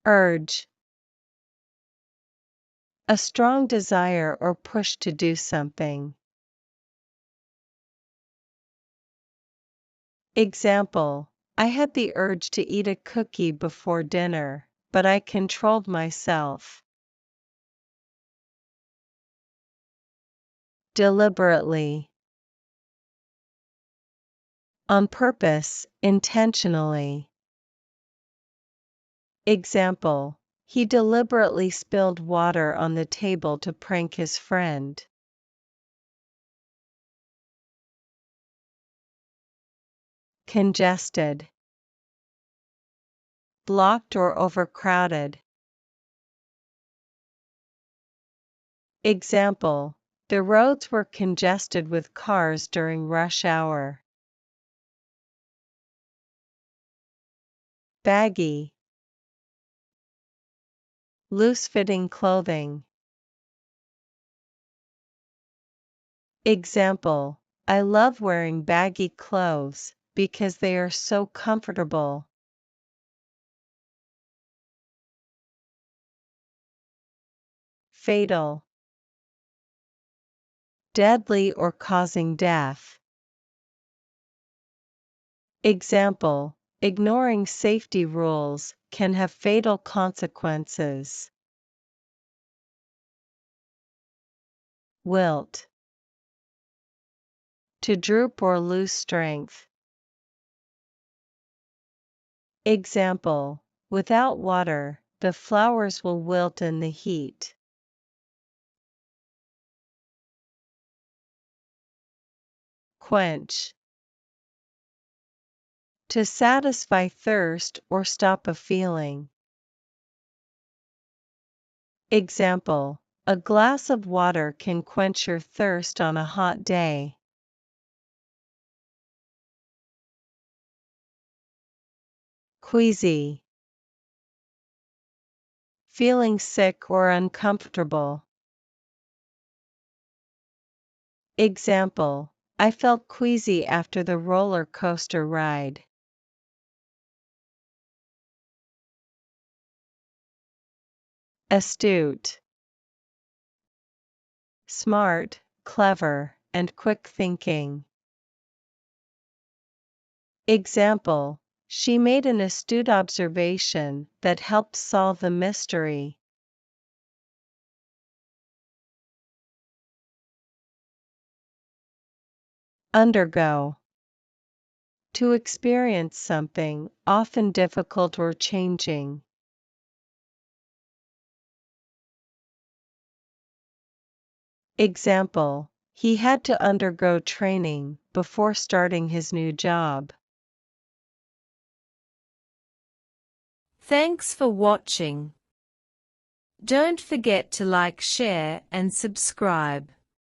Urge. A strong desire or push to do something. Example: I had the urge to eat a cookie before dinner, but I controlled myself. Deliberately. On purpose, intentionally. Example: he deliberately spilled water on the table to prank his friend. Congested. Blocked or overcrowded. Example: the roads were congested with cars during rush hour. Baggy. Loose-fitting clothing. Example: I love wearing baggy clothes because they are so comfortable. Fatal. Deadly or causing death. Example: ignoring safety rules can have fatal consequences. Wilt. To droop or lose strength. Example: without water, the flowers will wilt in the heat. Quench. To satisfy thirst or stop a feeling. Example: a glass of water can quench your thirst on a hot day. Queasy. Feeling sick or uncomfortable. Example: I felt queasy after the roller coaster ride. Astute. Smart, clever, and quick thinking. Example: she made an astute observation that helped solve the mystery. Undergo. To experience something, often difficult or changing. Example: he had to undergo training before starting his new job. Thanks for watching. Don't forget to like, share, and subscribe.